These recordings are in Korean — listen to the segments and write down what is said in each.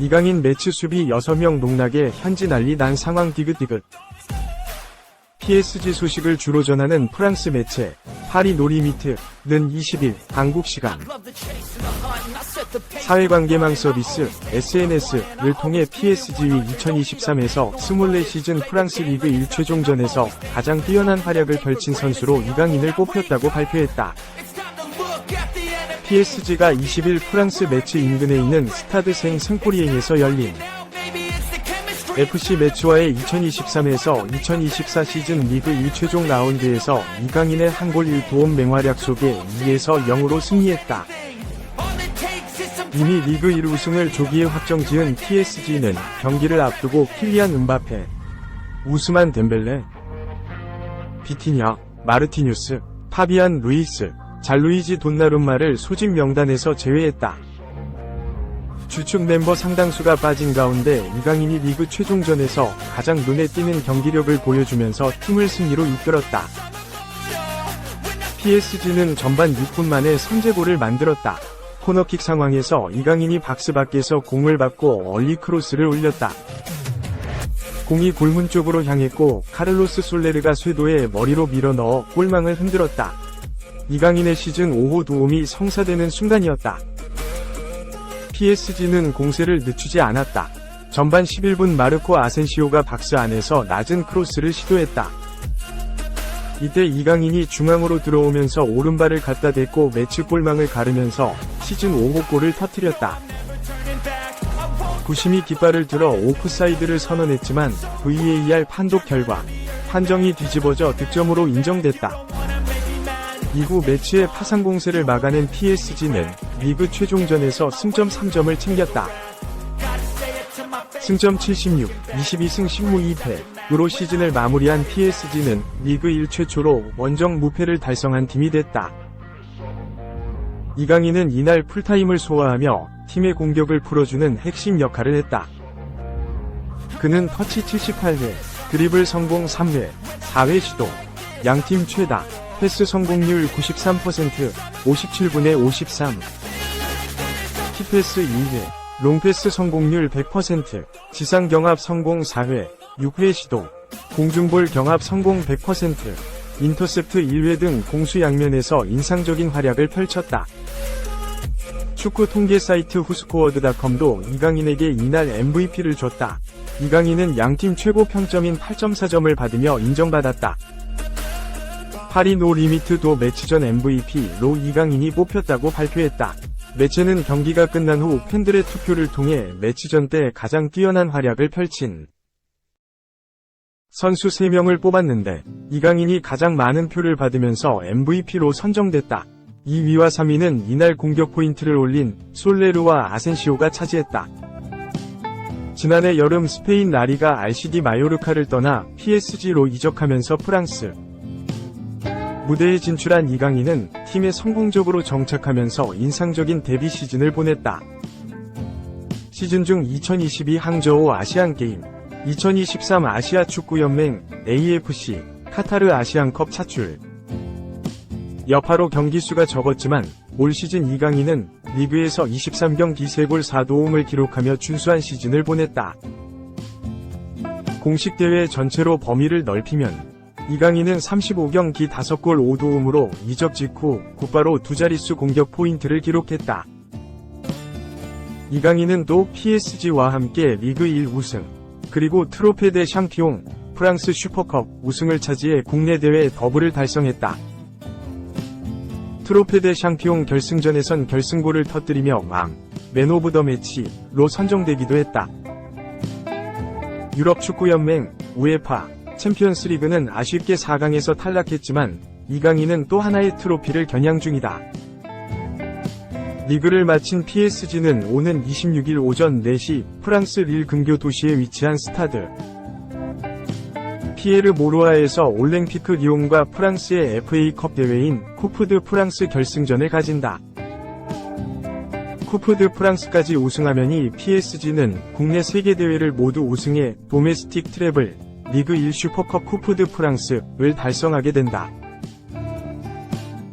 이강인 매치 수비 6명 농락에 현지 난리 난 상황 디귿디귿. PSG 소식을 주로 전하는 프랑스 매체 파리 노리미트는 20일 한국 시간 사회관계망 서비스 SNS를 통해 PSG의 2023에서 24시즌 프랑스 리그 1 최종전에서 가장 뛰어난 활약을 펼친 선수로 이강인을 뽑혔다고 발표했다. PSG가 20일 프랑스 매치 인근에 있는 스타드 생포리에에서 열린 FC 매치와의 2023에서 2024 시즌 리그 1 최종 라운드에서 이강인의 한 골 1도움 맹활약 속에 2에서 0으로 승리했다. 이미 리그 1 우승을 조기에 확정지은 PSG는 경기를 앞두고 킬리안 음바페, 우스만 덴벨레, 비티냐, 마르티뉴스, 파비안 루이스, 잘루이지 돈나룸마를 소집 명단에서 제외했다. 주축 멤버 상당수가 빠진 가운데 이강인이 리그 최종전에서 가장 눈에 띄는 경기력을 보여주면서 팀을 승리로 이끌었다. PSG는 전반 6분 만에 선제골을 만들었다. 코너킥 상황에서 이강인이 박스 밖에서 공을 받고 얼리 크로스를 올렸다. 공이 골문 쪽으로 향했고 카를로스 솔레르가 쇄도에 머리로 밀어넣어 골망을 흔들었다. 이강인의 시즌 5호 도움이 성사되는 순간이었다. PSG는 공세를 늦추지 않았다. 전반 11분 마르코 아센시오가 박스 안에서 낮은 크로스를 시도했다. 이때 이강인이 중앙으로 들어오면서 오른발을 갖다 댔고 매치 골망을 가르면서 시즌 5호 골을 터뜨렸다. 부심이 깃발을 들어 오프사이드를 선언했지만 VAR 판독 결과 판정이 뒤집어져 득점으로 인정됐다. 이후 매치의 파상 공세를 막아낸 PSG는 리그 최종전에서 승점 3점을 챙겼다. 승점 76, 22승 15 2패로 시즌을 마무리한 PSG는 리그 1 최초로 원정 무패를 달성한 팀이 됐다. 이강인은 이날 풀타임을 소화하며 팀의 공격을 풀어주는 핵심 역할을 했다. 그는 터치 78회, 드리블 성공 3회, 4회 시도, 양팀 최다, 패스 성공률 93%, 57분의 53, 키패스 2회, 롱패스 성공률 100%, 지상 경합 성공 4회, 6회 시도, 공중볼 경합 성공 100%, 인터셉트 1회 등 공수 양면에서 인상적인 활약을 펼쳤다. 축구 통계 사이트 후스코어드.com도 이강인에게 이날 MVP를 줬다. 이강인은 양팀 최고 평점인 8.4점을 받으며 인정받았다. 파리 노 리미트도 매치전 MVP로 이강인이 뽑혔다고 발표했다. 매체는 경기가 끝난 후 팬들의 투표를 통해 매치전 때 가장 뛰어난 활약을 펼친 선수 3명을 뽑았는데 이강인이 가장 많은 표를 받으면서 MVP로 선정됐다. 2위와 3위는 이날 공격 포인트를 올린 솔레르와 아센시오가 차지했다. 지난해 여름 스페인 라리가 RCD 마요르카를 떠나 PSG로 이적하면서 프랑스 무대에 진출한 이강인은 팀에 성공적으로 정착하면서 인상적인 데뷔 시즌을 보냈다. 시즌 중 2022 항저우 아시안게임, 2023 아시아 축구연맹 AFC 카타르 아시안컵 차출. 여파로 경기 수가 적었지만 올 시즌 이강인은 리그에서 23경기 3골 4도움을 기록하며 준수한 시즌을 보냈다. 공식 대회 전체로 범위를 넓히면 이강인은 35경기 5골 5도움으로 이적 직후 곧바로 두 자릿수 공격 포인트를 기록했다. 이강인은 또 PSG와 함께 리그 1 우승, 그리고 트로페 대 샹피옹, 프랑스 슈퍼컵 우승을 차지해 국내 대회 더블을 달성했다. 트로페 대 샹피옹 결승전에선 결승골을 터뜨리며 맨 오브 더 매치로 선정되기도 했다. 유럽 축구연맹 우에파 챔피언스 리그는 아쉽게 4강에서 탈락했지만 이강인은 또 하나의 트로피를 겨냥 중이다. 리그를 마친 PSG는 오는 26일 오전 4시 프랑스 릴 근교 도시에 위치한 스타드 피에르 모로아에서 올랭피크 리옹과 프랑스의 FA컵 대회인 쿠프 드 프랑스 결승전을 가진다. 쿠프 드 프랑스까지 우승하면이 PSG는 국내 3개 대회를 모두 우승해 도메스틱 트래블 리그 1 슈퍼컵 쿠프 드 프랑스를 달성하게 된다.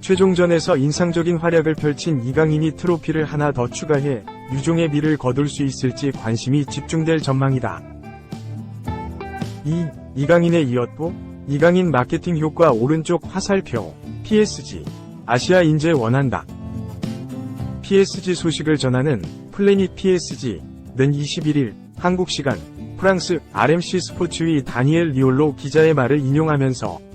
최종전에서 인상적인 활약을 펼친 이강인이 트로피를 하나 더 추가해 유종의 미를 거둘 수 있을지 관심이 집중될 전망이다. 이강인에 이었고 이강인 마케팅 효과 오른쪽 화살표 PSG 아시아 인재 원한다. PSG 소식을 전하는 플래닛 PSG는 21일 한국 시간 프랑스 RMC 스포츠의 다니엘 리올로 기자의 말을 인용하면서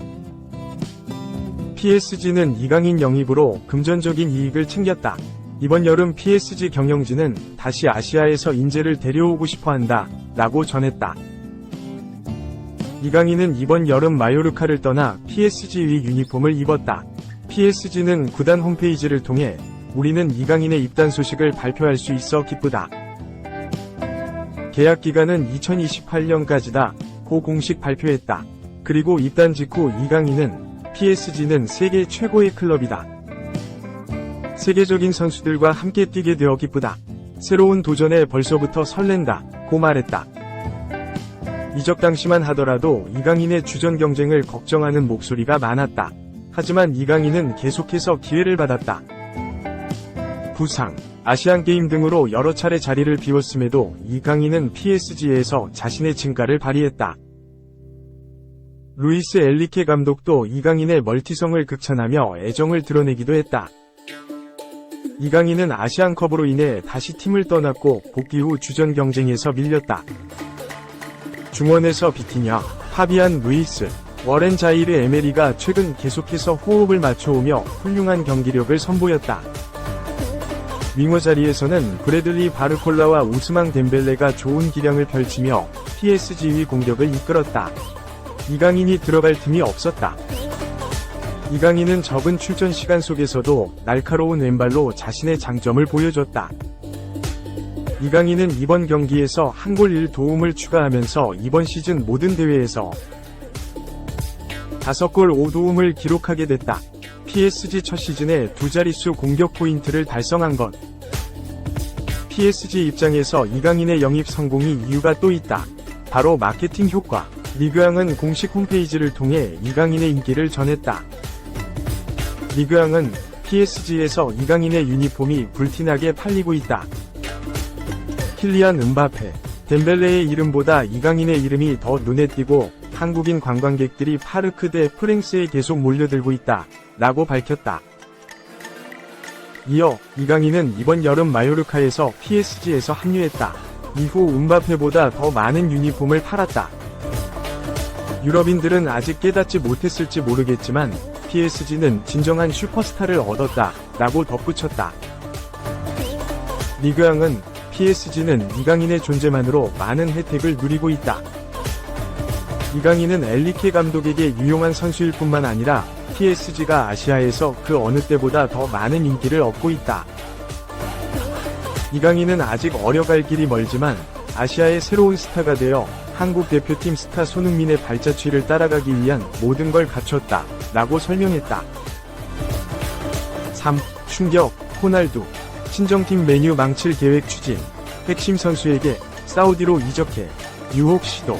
PSG는 이강인 영입으로 금전적인 이익을 챙겼다. 이번 여름 PSG 경영진은 다시 아시아에서 인재를 데려오고 싶어한다 라고 전했다. 이강인은 이번 여름 마요르카를 떠나 PSG의 유니폼을 입었다. PSG는 구단 홈페이지를 통해 우리는 이강인의 입단 소식을 발표할 수 있어 기쁘다. 계약 기간은 2028년까지다 고 공식 발표했다. 그리고 입단 직후 이강인은 PSG는 세계 최고의 클럽이다. 세계적인 선수들과 함께 뛰게 되어 기쁘다. 새로운 도전에 벌써부터 설렌다 고 말했다. 이적 당시만 하더라도 이강인의 주전 경쟁을 걱정하는 목소리가 많았다. 하지만 이강인은 계속해서 기회를 받았다. 부상, 아시안게임 등으로 여러 차례 자리를 비웠음에도 이강인은 PSG에서 자신의 진가를 발휘했다. 루이스 엘리케 감독도 이강인의 멀티성을 극찬하며 애정을 드러내기도 했다. 이강인은 아시안컵으로 인해 다시 팀을 떠났고 복귀 후 주전 경쟁에서 밀렸다. 중원에서 비티냐, 파비안 루이스, 워렌 자이르 에메리가 최근 계속해서 호흡을 맞춰오며 훌륭한 경기력을 선보였다. 윙어 자리에서는 브래들리 바르콜라와 우스망 덴벨레가 좋은 기량을 펼치며 PSG의 공격을 이끌었다. 이강인이 들어갈 틈이 없었다. 이강인은 적은 출전 시간 속에서도 날카로운 왼발로 자신의 장점을 보여줬다. 이강인은 이번 경기에서 한 골 1도움을 추가하면서 이번 시즌 모든 대회에서 5골 5도움을 기록하게 됐다. PSG 첫 시즌에 두 자릿수 공격 포인트를 달성한 것. PSG 입장에서 이강인의 영입 성공이 이유가 또 있다. 바로 마케팅 효과. 리그앙은 공식 홈페이지를 통해 이강인의 인기를 전했다. 리그앙은 PSG에서 이강인의 유니폼이 불티나게 팔리고 있다. 킬리안 음바페, 덴벨레의 이름보다 이강인의 이름이 더 눈에 띄고 한국인 관광객들이 파르크 대 프랭스에 계속 몰려들고 있다 라고 밝혔다. 이어 이강인은 이번 여름 마요르카에서 PSG에서 합류했다. 이후 음바페보다 더 많은 유니폼을 팔았다. 유럽인들은 아직 깨닫지 못했을지 모르겠지만 PSG는 진정한 슈퍼스타를 얻었다 라고 덧붙였다. 리그앙은 PSG는 이강인의 존재만으로 많은 혜택을 누리고 있다. 이강인은 엘리케 감독에게 유용한 선수일 뿐만 아니라 PSG가 아시아에서 그 어느 때보다 더 많은 인기를 얻고 있다. 이강인은 아직 어려갈 길이 멀지만 아시아의 새로운 스타가 되어 한국 대표팀 스타 손흥민의 발자취를 따라가기 위한 모든 걸 갖췄다 라고 설명했다. 3. 충격, 호날두. 친정팀 메뉴 망칠 계획 추진. 핵심 선수에게 사우디로 이적해 유혹 시도.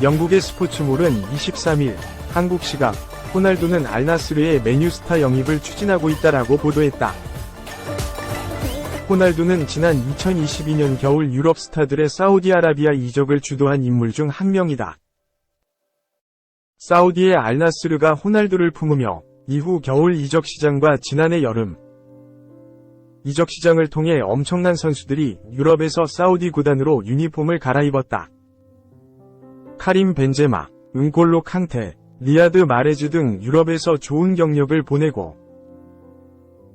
영국의 스포츠몰은 23일 한국 시각 호날두는 알나스르의 메뉴 스타 영입을 추진하고 있다라고 보도했다. 호날두는 지난 2022년 겨울 유럽 스타들의 사우디아라비아 이적을 주도한 인물 중 한 명이다. 사우디의 알나스르가 호날두를 품으며 이후 겨울 이적 시장과 지난해 여름 이적 시장을 통해 엄청난 선수들이 유럽에서 사우디 구단으로 유니폼을 갈아입었다. 카림 벤제마, 은골로 칸테, 리아드 마레즈 등 유럽에서 좋은 경력을 보내고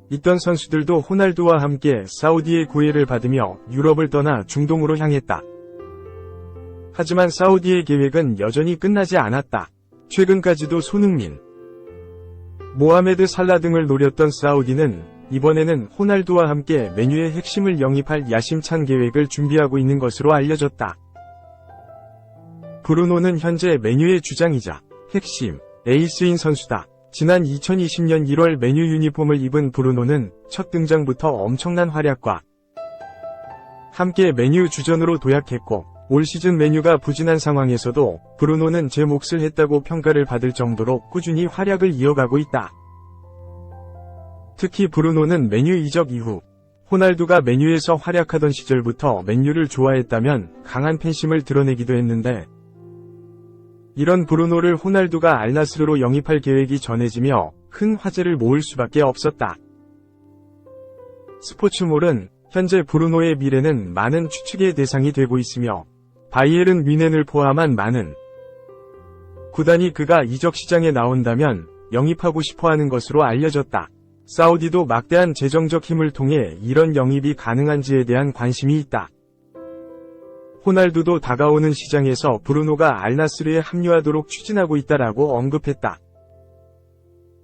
있던 선수들도 호날두와 함께 사우디의 구애를 받으며 유럽을 떠나 중동으로 향했다. 하지만 사우디의 계획은 여전히 끝나지 않았다. 최근까지도 손흥민, 모하메드 살라 등을 노렸던 사우디는 이번에는 호날두와 함께 메뉴의 핵심을 영입할 야심찬 계획을 준비하고 있는 것으로 알려졌다. 브루노는 현재 메뉴의 주장이자 핵심, 에이스인 선수다. 지난 2020년 1월 메뉴 유니폼을 입은 브루노는 첫 등장부터 엄청난 활약과 함께 메뉴 주전으로 도약했고 올 시즌 메뉴가 부진한 상황에서도 브루노는 제 몫을 했다고 평가를 받을 정도로 꾸준히 활약을 이어가고 있다. 특히 브루노는 맨유 이적 이후 호날두가 맨유에서 활약하던 시절부터 맨유를 좋아했다면 강한 팬심을 드러내기도 했는데, 이런 브루노를 호날두가 알나스르로 영입할 계획이 전해지며 큰 화제를 모을 수밖에 없었다. 스포츠몰은 현재 브루노의 미래는 많은 추측의 대상이 되고 있으며, 바이에른 뮌헨을 포함한 많은 구단이 그가 이적 시장에 나온다면 영입하고 싶어하는 것으로 알려졌다. 사우디도 막대한 재정적 힘을 통해 이런 영입이 가능한지에 대한 관심이 있다. 호날두도 다가오는 시장에서 브루노가 알나스르에 합류하도록 추진하고 있다라고 언급했다.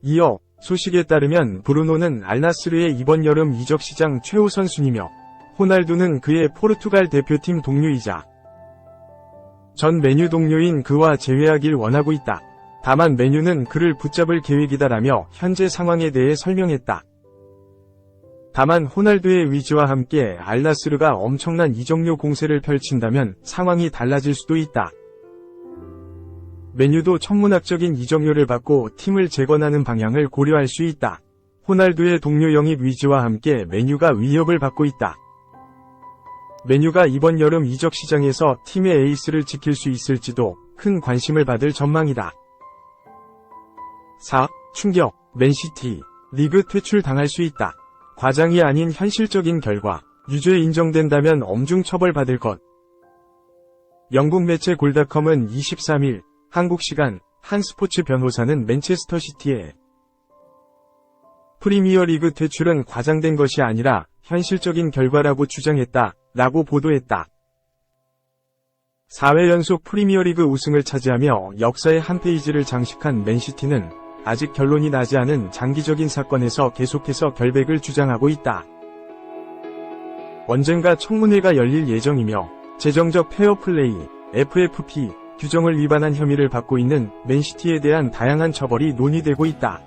이어 소식에 따르면 브루노는 알나스르의 이번 여름 이적 시장 최우 선순위며, 호날두는 그의 포르투갈 대표팀 동료이자 전 메뉴 동료인 그와 재회하길 원하고 있다. 다만 메뉴는 그를 붙잡을 계획이다라며 현재 상황에 대해 설명했다. 다만 호날두의 위지와 함께 알나스르가 엄청난 이적료 공세를 펼친다면 상황이 달라질 수도 있다. 메뉴도 천문학적인 이적료를 받고 팀을 재건하는 방향을 고려할 수 있다. 호날두의 동료 영입 위지와 함께 메뉴가 위협을 받고 있다. 메뉴가 이번 여름 이적 시장에서 팀의 에이스를 지킬 수 있을지도 큰 관심을 받을 전망이다. 4. 충격. 맨시티. 리그 퇴출 당할 수 있다. 과장이 아닌 현실적인 결과. 유죄 인정된다면 엄중 처벌받을 것. 영국 매체 골닷컴은 23일 한국 시간 한 스포츠 변호사는 맨체스터 시티의 프리미어리그 퇴출은 과장된 것이 아니라 현실적인 결과라고 주장했다 라고 보도했다. 4회 연속 프리미어리그 우승을 차지하며 역사의 한 페이지를 장식한 맨시티는 아직 결론이 나지 않은 장기적인 사건에서 계속해서 결백을 주장하고 있다. 언젠가 청문회가 열릴 예정이며 재정적 페어플레이 FFP 규정을 위반한 혐의를 받고 있는 맨시티에 대한 다양한 처벌이 논의되고 있다.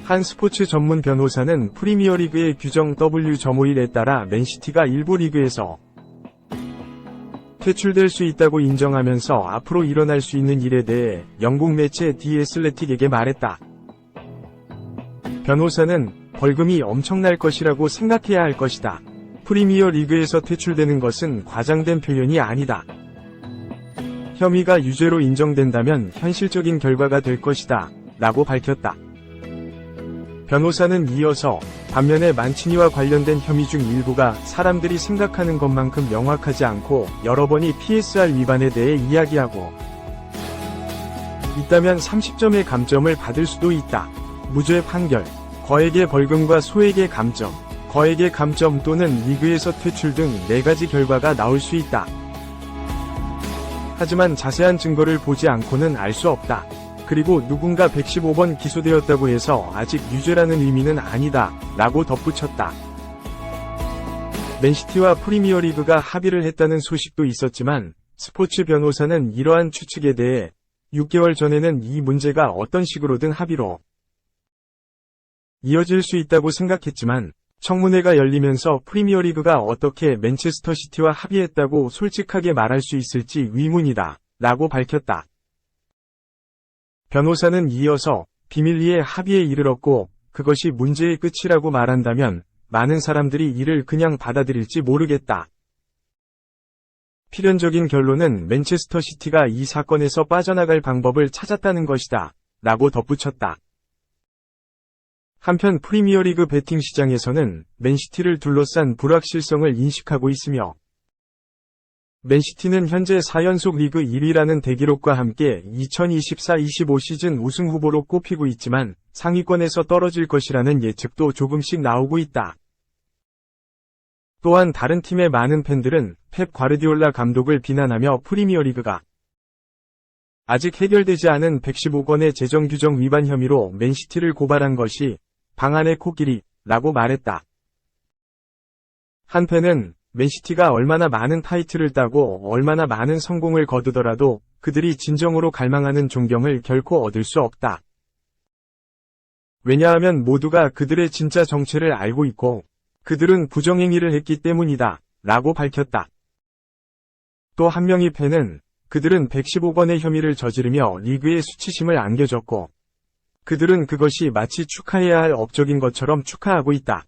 한 스포츠 전문 변호사는 프리미어리그의 규정 W.51에 따라 맨시티가 일부 리그에서 퇴출될 수 있다고 인정하면서 앞으로 일어날 수 있는 일에 대해 영국 매체 디 애슬레틱에게 말했다. 변호사는 벌금이 엄청날 것이라고 생각해야 할 것이다. 프리미어 리그에서 퇴출되는 것은 과장된 표현이 아니다. 혐의가 유죄로 인정된다면 현실적인 결과가 될 것이다 라고 밝혔다. 변호사는 이어서 반면에 만치니와 관련된 혐의 중 일부가 사람들이 생각하는 것만큼 명확하지 않고 여러 번이 PSR 위반에 대해 이야기하고 있다면 30점의 감점을 받을 수도 있다. 무죄 판결, 거액의 벌금과 소액의 감점, 거액의 감점 또는 리그에서 퇴출 등 4가지 결과가 나올 수 있다. 하지만 자세한 증거를 보지 않고는 알 수 없다. 그리고 누군가 115번 기소되었다고 해서 아직 유죄라는 의미는 아니다 라고 덧붙였다. 맨시티와 프리미어리그가 합의를 했다는 소식도 있었지만 스포츠 변호사는 이러한 추측에 대해 6개월 전에는 이 문제가 어떤 식으로든 합의로 이어질 수 있다고 생각했지만 청문회가 열리면서 프리미어리그가 어떻게 맨체스터 시티와 합의했다고 솔직하게 말할 수 있을지 의문이다 라고 밝혔다. 변호사는 이어서 비밀리에 합의에 이르렀고 그것이 문제의 끝이라고 말한다면 많은 사람들이 이를 그냥 받아들일지 모르겠다. 필연적인 결론은 맨체스터 시티가 이 사건에서 빠져나갈 방법을 찾았다는 것이다 라고 덧붙였다. 한편 프리미어리그 베팅 시장에서는 맨시티를 둘러싼 불확실성을 인식하고 있으며 맨시티는 현재 4연속 리그 1위라는 대기록과 함께 2024-25 시즌 우승 후보로 꼽히고 있지만 상위권에서 떨어질 것이라는 예측도 조금씩 나오고 있다. 또한 다른 팀의 많은 팬들은 펩 과르디올라 감독을 비난하며 프리미어리그가 아직 해결되지 않은 115건의 재정 규정 위반 혐의로 맨시티를 고발한 것이 방안의 코끼리라고 말했다. 한 팬은 맨시티가 얼마나 많은 타이틀을 따고 얼마나 많은 성공을 거두더라도 그들이 진정으로 갈망하는 존경을 결코 얻을 수 없다. 왜냐하면 모두가 그들의 진짜 정체를 알고 있고 그들은 부정행위를 했기 때문이다 라고 밝혔다. 또 한 명의 팬은 그들은 115건의 혐의를 저지르며 리그에 수치심을 안겨줬고 그들은 그것이 마치 축하해야 할 업적인 것처럼 축하하고 있다.